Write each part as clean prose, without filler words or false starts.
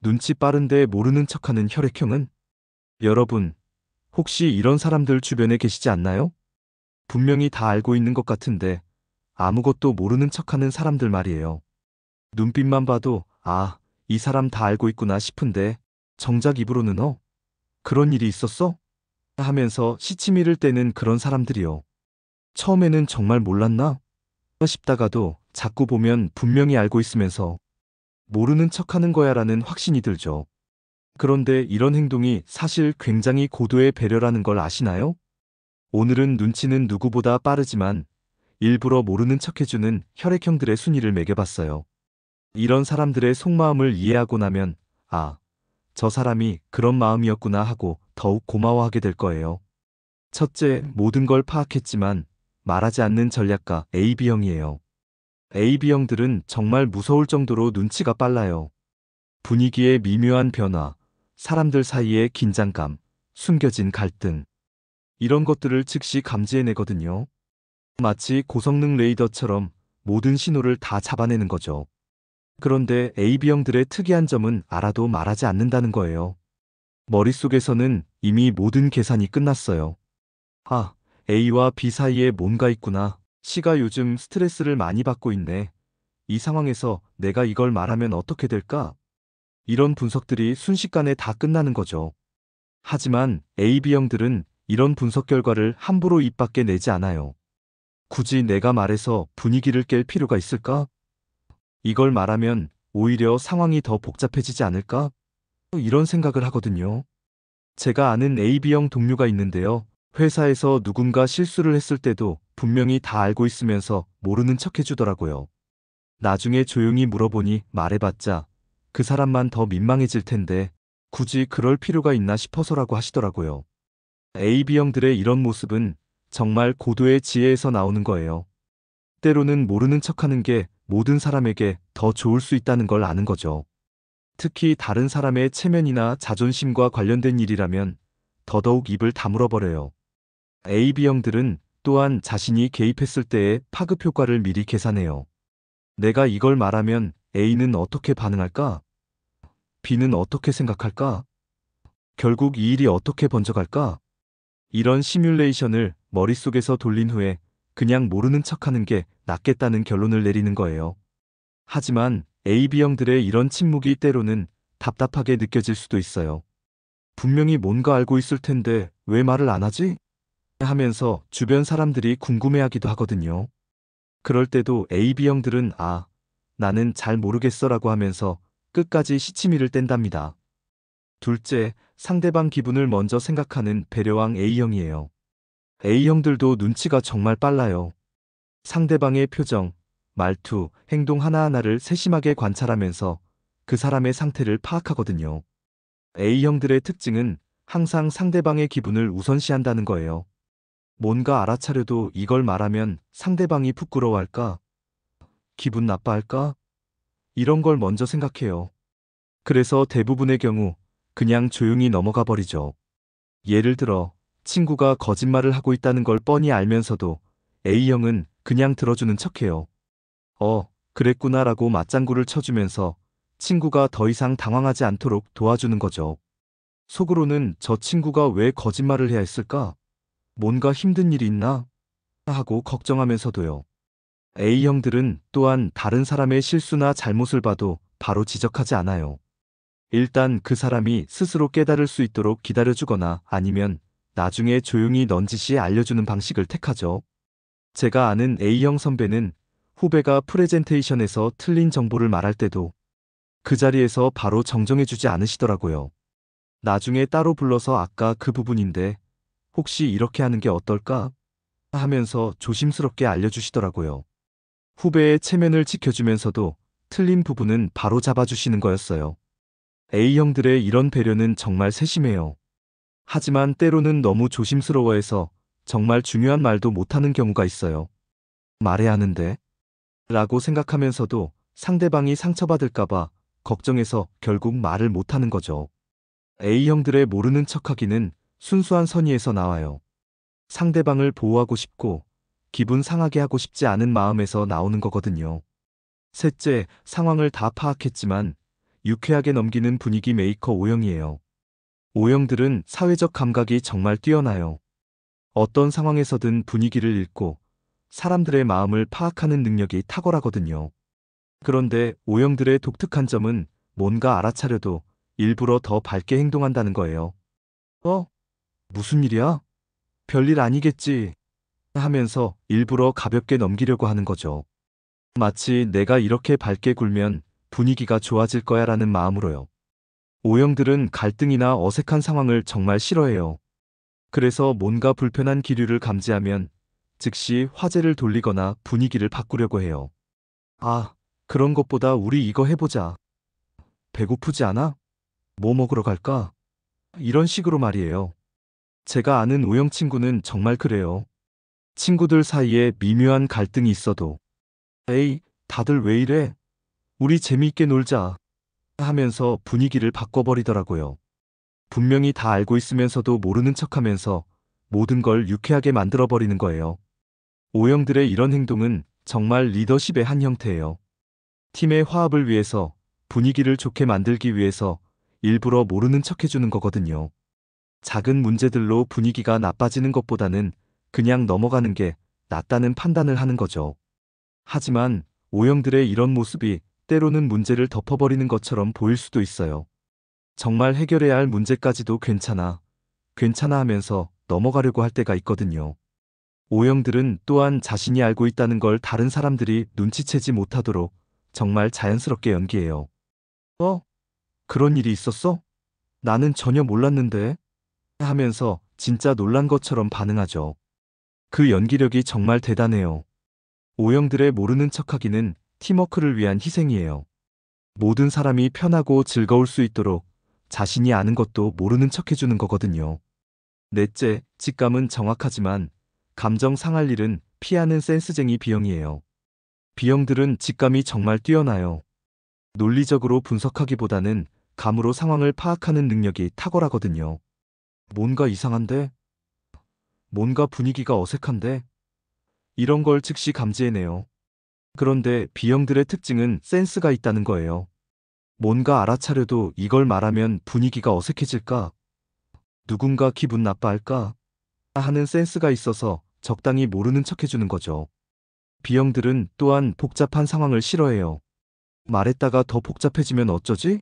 눈치 빠른데 모르는 척하는 혈액형은? 여러분, 혹시 이런 사람들 주변에 계시지 않나요? 분명히 다 알고 있는 것 같은데 아무것도 모르는 척하는 사람들 말이에요. 눈빛만 봐도 아, 이 사람 다 알고 있구나 싶은데 정작 입으로는 그런 일이 있었어? 하면서 시치미를 떼는 그런 사람들이요. 처음에는 정말 몰랐나? 싶다가도 자꾸 보면 분명히 알고 있으면서 모르는 척하는 거야라는 확신이 들죠. 그런데 이런 행동이 사실 굉장히 고도의 배려라는 걸 아시나요? 오늘은 눈치는 누구보다 빠르지만 일부러 모르는 척해주는 혈액형들의 순위를 매겨봤어요. 이런 사람들의 속마음을 이해하고 나면 아, 저 사람이 그런 마음이었구나 하고 더욱 고마워하게 될 거예요. 첫째, 모든 걸 파악했지만 말하지 않는 전략가 AB형이에요. AB형들은 정말 무서울 정도로 눈치가 빨라요. 분위기의 미묘한 변화, 사람들 사이의 긴장감, 숨겨진 갈등, 이런 것들을 즉시 감지해내거든요. 마치 고성능 레이더처럼 모든 신호를 다 잡아내는 거죠. 그런데 AB형들의 특이한 점은 알아도 말하지 않는다는 거예요. 머릿속에서는 이미 모든 계산이 끝났어요. 아, A와 B 사이에 뭔가 있구나. C가 요즘 스트레스를 많이 받고 있네. 이 상황에서 내가 이걸 말하면 어떻게 될까? 이런 분석들이 순식간에 다 끝나는 거죠. 하지만 AB형들은 이런 분석 결과를 함부로 입 밖에 내지 않아요. 굳이 내가 말해서 분위기를 깰 필요가 있을까? 이걸 말하면 오히려 상황이 더 복잡해지지 않을까? 이런 생각을 하거든요. 제가 아는 AB형 동료가 있는데요. 회사에서 누군가 실수를 했을 때도 분명히 다 알고 있으면서 모르는 척 해주더라고요. 나중에 조용히 물어보니 말해봤자 그 사람만 더 민망해질 텐데 굳이 그럴 필요가 있나 싶어서라고 하시더라고요. AB형들의 이런 모습은 정말 고도의 지혜에서 나오는 거예요. 때로는 모르는 척하는 게 모든 사람에게 더 좋을 수 있다는 걸 아는 거죠. 특히 다른 사람의 체면이나 자존심과 관련된 일이라면 더더욱 입을 다물어 버려요. AB형들은 또한 자신이 개입했을 때의 파급 효과를 미리 계산해요. 내가 이걸 말하면 A는 어떻게 반응할까? B는 어떻게 생각할까? 결국 이 일이 어떻게 번져갈까? 이런 시뮬레이션을 머릿속에서 돌린 후에 그냥 모르는 척하는 게 낫겠다는 결론을 내리는 거예요. 하지만 AB형들의 이런 침묵이 때로는 답답하게 느껴질 수도 있어요. 분명히 뭔가 알고 있을 텐데 왜 말을 안 하지? 하면서 주변 사람들이 궁금해하기도 하거든요. 그럴 때도 AB형들은 아, 나는 잘 모르겠어라고 하면서 끝까지 시치미를 뗀답니다. 둘째, 상대방 기분을 먼저 생각하는 배려왕 A형이에요. A형들도 눈치가 정말 빨라요. 상대방의 표정, 말투, 행동 하나하나를 세심하게 관찰하면서 그 사람의 상태를 파악하거든요. A형들의 특징은 항상 상대방의 기분을 우선시한다는 거예요. 뭔가 알아차려도 이걸 말하면 상대방이 부끄러워할까? 기분 나빠할까? 이런 걸 먼저 생각해요. 그래서 대부분의 경우 그냥 조용히 넘어가 버리죠. 예를 들어 친구가 거짓말을 하고 있다는 걸 뻔히 알면서도 A형은 그냥 들어주는 척해요. 그랬구나라고 맞장구를 쳐주면서 친구가 더 이상 당황하지 않도록 도와주는 거죠. 속으로는 저 친구가 왜 거짓말을 해야 했을까? 뭔가 힘든 일이 있나? 하고 걱정하면서도요. A형들은 또한 다른 사람의 실수나 잘못을 봐도 바로 지적하지 않아요. 일단 그 사람이 스스로 깨달을 수 있도록 기다려주거나 아니면 나중에 조용히 넌지시 알려주는 방식을 택하죠. 제가 아는 A형 선배는 후배가 프레젠테이션에서 틀린 정보를 말할 때도 그 자리에서 바로 정정해주지 않으시더라고요. 나중에 따로 불러서 아까 그 부분인데 혹시 이렇게 하는 게 어떨까? 하면서 조심스럽게 알려주시더라고요. 후배의 체면을 지켜주면서도 틀린 부분은 바로 잡아주시는 거였어요. A형들의 이런 배려는 정말 세심해요. 하지만 때로는 너무 조심스러워해서 정말 중요한 말도 못하는 경우가 있어요. 말해야 하는데 라고 생각하면서도 상대방이 상처받을까봐 걱정해서 결국 말을 못하는 거죠. A형들의 모르는 척하기는 순수한 선의에서 나와요. 상대방을 보호하고 싶고 기분 상하게 하고 싶지 않은 마음에서 나오는 거거든요. 셋째, 상황을 다 파악했지만 유쾌하게 넘기는 분위기 메이커 O형이에요. O형들은 사회적 감각이 정말 뛰어나요. 어떤 상황에서든 분위기를 읽고 사람들의 마음을 파악하는 능력이 탁월하거든요. 그런데 O형들의 독특한 점은 뭔가 알아차려도 일부러 더 밝게 행동한다는 거예요. 어? 무슨 일이야? 별일 아니겠지. 하면서 일부러 가볍게 넘기려고 하는 거죠. 마치 내가 이렇게 밝게 굴면 분위기가 좋아질 거야 라는 마음으로요. O형들은 갈등이나 어색한 상황을 정말 싫어해요. 그래서 뭔가 불편한 기류를 감지하면 즉시 화제를 돌리거나 분위기를 바꾸려고 해요. 아, 그런 것보다 우리 이거 해보자. 배고프지 않아? 뭐 먹으러 갈까? 이런 식으로 말이에요. 제가 아는 O형 친구는 정말 그래요. 친구들 사이에 미묘한 갈등이 있어도 에이, 다들 왜 이래? 우리 재미있게 놀자. 하면서 분위기를 바꿔버리더라고요. 분명히 다 알고 있으면서도 모르는 척하면서 모든 걸 유쾌하게 만들어버리는 거예요. O형들의 이런 행동은 정말 리더십의 한 형태예요. 팀의 화합을 위해서, 분위기를 좋게 만들기 위해서 일부러 모르는 척 해주는 거거든요. 작은 문제들로 분위기가 나빠지는 것보다는 그냥 넘어가는 게 낫다는 판단을 하는 거죠. 하지만 O형들의 이런 모습이 때로는 문제를 덮어버리는 것처럼 보일 수도 있어요. 정말 해결해야 할 문제까지도 괜찮아 하면서 넘어가려고 할 때가 있거든요. O형들은 또한 자신이 알고 있다는 걸 다른 사람들이 눈치채지 못하도록 정말 자연스럽게 연기해요. 어? 그런 일이 있었어? 나는 전혀 몰랐는데? 하면서 진짜 놀란 것처럼 반응하죠. 그 연기력이 정말 대단해요. O형들의 모르는 척하기는 팀워크를 위한 희생이에요. 모든 사람이 편하고 즐거울 수 있도록 자신이 아는 것도 모르는 척 해주는 거거든요. 넷째, 직감은 정확하지만 감정 상할 일은 피하는 센스쟁이 B형이에요. B형들은 직감이 정말 뛰어나요. 논리적으로 분석하기보다는 감으로 상황을 파악하는 능력이 탁월하거든요. 뭔가 이상한데? 뭔가 분위기가 어색한데? 이런 걸 즉시 감지해내요. 그런데 B형들의 특징은 센스가 있다는 거예요. 뭔가 알아차려도 이걸 말하면 분위기가 어색해질까? 누군가 기분 나빠할까? 하는 센스가 있어서 적당히 모르는 척 해주는 거죠. B형들은 또한 복잡한 상황을 싫어해요. 말했다가 더 복잡해지면 어쩌지?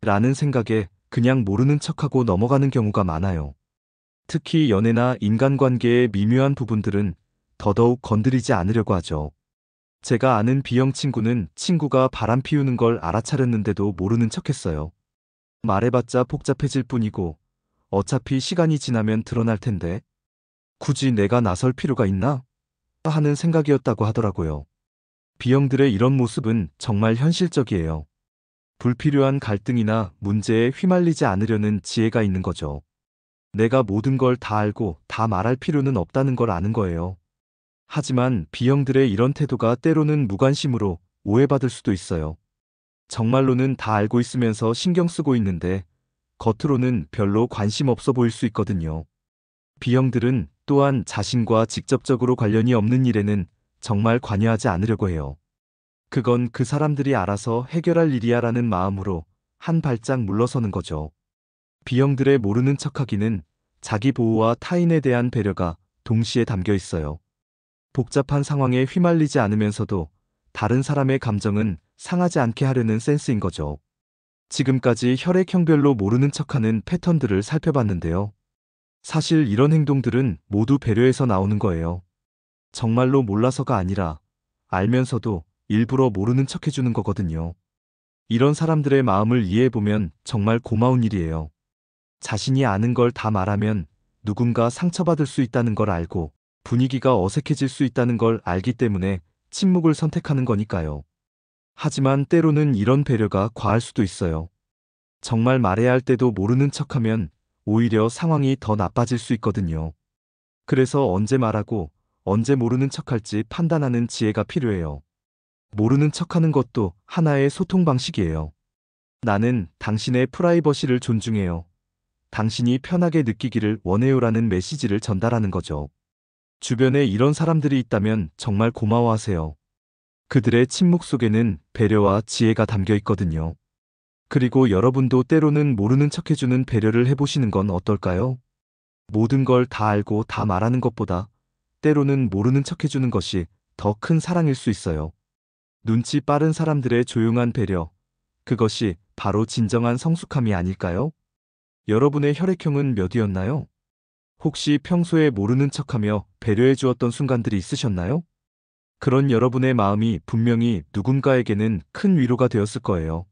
라는 생각에 그냥 모르는 척하고 넘어가는 경우가 많아요. 특히 연애나 인간관계의 미묘한 부분들은 더더욱 건드리지 않으려고 하죠. 제가 아는 B형 친구는 친구가 바람 피우는 걸 알아차렸는데도 모르는 척했어요. 말해봤자 복잡해질 뿐이고 어차피 시간이 지나면 드러날 텐데 굳이 내가 나설 필요가 있나? 하는 생각이었다고 하더라고요. B형들의 이런 모습은 정말 현실적이에요. 불필요한 갈등이나 문제에 휘말리지 않으려는 지혜가 있는 거죠. 내가 모든 걸 다 알고 다 말할 필요는 없다는 걸 아는 거예요. 하지만 B형들의 이런 태도가 때로는 무관심으로 오해받을 수도 있어요. 정말로는 다 알고 있으면서 신경 쓰고 있는데 겉으로는 별로 관심 없어 보일 수 있거든요. B형들은 또한 자신과 직접적으로 관련이 없는 일에는 정말 관여하지 않으려고 해요. 그건 그 사람들이 알아서 해결할 일이야 라는 마음으로 한 발짝 물러서는 거죠. B형들의 모르는 척하기는 자기 보호와 타인에 대한 배려가 동시에 담겨 있어요. 복잡한 상황에 휘말리지 않으면서도 다른 사람의 감정은 상하지 않게 하려는 센스인 거죠. 지금까지 혈액형별로 모르는 척하는 패턴들을 살펴봤는데요. 사실 이런 행동들은 모두 배려에서 나오는 거예요. 정말로 몰라서가 아니라 알면서도 일부러 모르는 척 해주는 거거든요. 이런 사람들의 마음을 이해해보면 정말 고마운 일이에요. 자신이 아는 걸 다 말하면 누군가 상처받을 수 있다는 걸 알고 분위기가 어색해질 수 있다는 걸 알기 때문에 침묵을 선택하는 거니까요. 하지만 때로는 이런 배려가 과할 수도 있어요. 정말 말해야 할 때도 모르는 척하면 오히려 상황이 더 나빠질 수 있거든요. 그래서 언제 말하고 언제 모르는 척할지 판단하는 지혜가 필요해요. 모르는 척하는 것도 하나의 소통 방식이에요. 나는 당신의 프라이버시를 존중해요. 당신이 편하게 느끼기를 원해요라는 메시지를 전달하는 거죠. 주변에 이런 사람들이 있다면 정말 고마워하세요. 그들의 침묵 속에는 배려와 지혜가 담겨 있거든요. 그리고 여러분도 때로는 모르는 척 해주는 배려를 해보시는 건 어떨까요? 모든 걸 다 알고 다 말하는 것보다 때로는 모르는 척 해주는 것이 더 큰 사랑일 수 있어요. 눈치 빠른 사람들의 조용한 배려, 그것이 바로 진정한 성숙함이 아닐까요? 여러분의 혈액형은 몇이었나요? 혹시 평소에 모르는 척하며 배려해 주었던 순간들이 있으셨나요? 그런 여러분의 마음이 분명히 누군가에게는 큰 위로가 되었을 거예요.